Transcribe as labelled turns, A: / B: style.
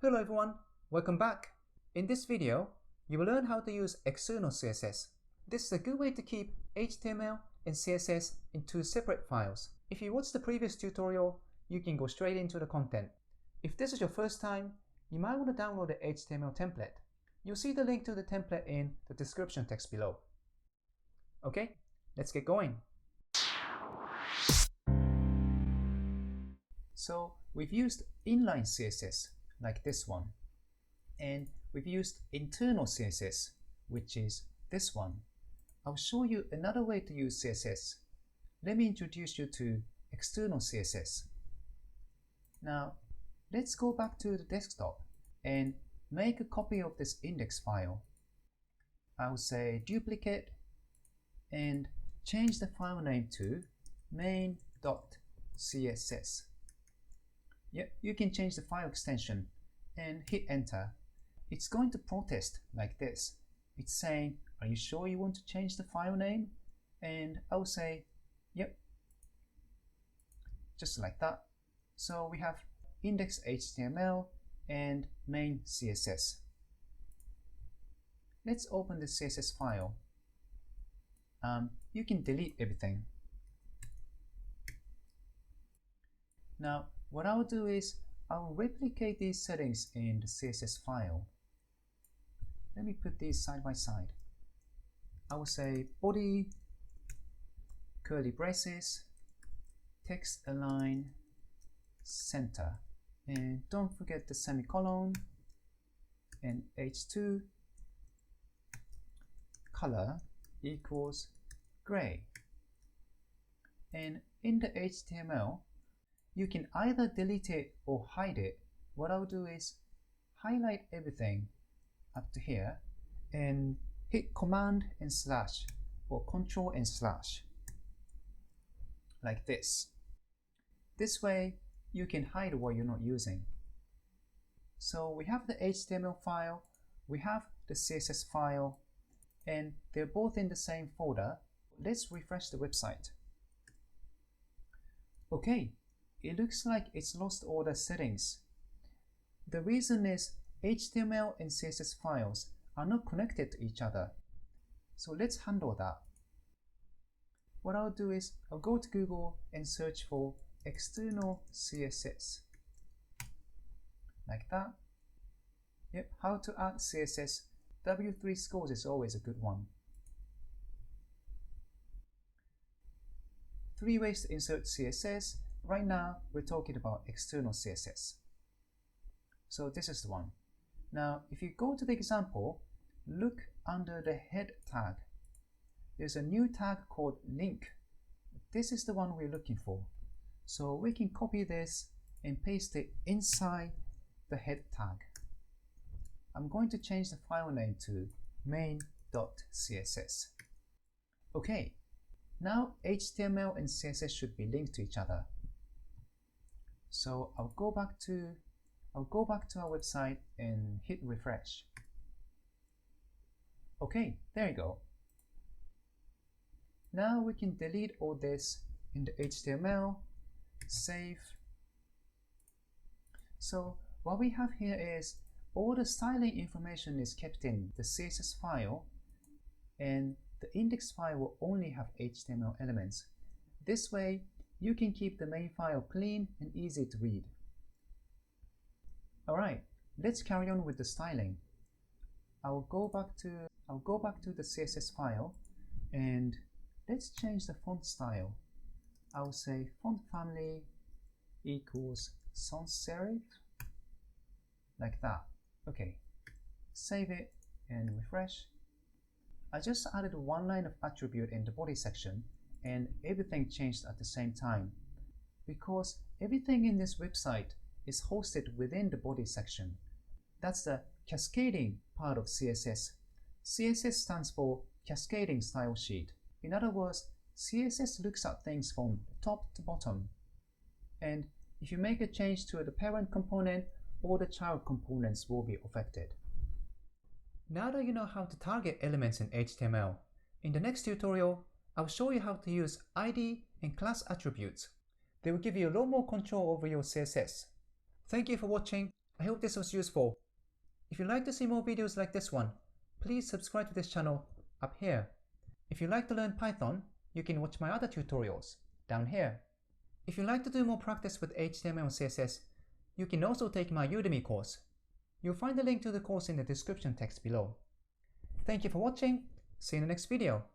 A: Hello everyone, welcome back. In this video, you will learn how to use external CSS. This is a good way to keep HTML and CSS in two separate files. If you watched the previous tutorial, you can go straight into the content. If this is your first time, you might want to download the HTML template. You'll see the link to the template in the description text below. Okay, let's get going. So we've used inline CSS like this one, and we've used internal CSS, which is this one. I'll show you another way to use CSS. Let me introduce you to external CSS. Now let's go back to the desktop and make a copy of this index file. I'll say duplicate and change the file name to main.css. Yep, you can change the file extension and hit enter. It's going to protest like this. It's saying, are you sure you want to change the file name? And I'll say, yep, just like that. So we have index.html and main CSS. Let's open the CSS file. You can delete everything. Now, what I'll do is I'll replicate these settings in the CSS file. Let me put these side by side. I will say body, curly braces, text align, center. And don't forget the semicolon and h2 color equals gray. And in the HTML, you can either delete it or hide it. What I'll do is highlight everything up to here and hit Command and slash or Control and slash like this. This way you can hide what you're not using. So we have the HTML file, we have the CSS file, and they're both in the same folder. Let's refresh the website. Okay. It looks like it's lost all the settings. The reason is HTML and CSS files are not connected to each other. So let's handle that. What I'll do is I'll go to Google and search for external CSS. Like that. Yep, how to add CSS. W3 scores is always a good one. 3 ways to insert CSS. Right now, we're talking about external CSS. So this is the one. Now, if you go to the example, look under the head tag. There's a new tag called link. This is the one we're looking for. So we can copy this and paste it inside the head tag. I'm going to change the file name to main.css. Okay, now HTML and CSS should be linked to each other. So I'll go back to our website and hit refresh. Okay, there you go. Now we can delete all this in the HTML, save. So what we have here is all the styling information is kept in the CSS file, and the index file will only have HTML elements. This way, you can keep the main file clean and easy to read. Alright, let's carry on with the styling. I'll go back to the CSS file and let's change the font style. I'll say font family equals sans serif, like that. Okay, save it and refresh. I just added one line of attribute in the body section, and everything changed at the same time because everything in this website is hosted within the body section. That's the cascading part of CSS. CSS stands for cascading style sheet. In other words, CSS looks at things from top to bottom, and if you make a change to the parent component, all the child components will be affected. Now that you know how to target elements in HTML, in the next tutorial, I'll show you how to use ID and class attributes. They will give you a lot more control over your CSS. Thank you for watching. I hope this was useful. If you'd like to see more videos like this one, please subscribe to this channel up here. If you'd like to learn Python, you can watch my other tutorials down here. If you'd like to do more practice with HTML CSS, you can also take my Udemy course. You'll find the link to the course in the description text below. Thank you for watching. See you in the next video.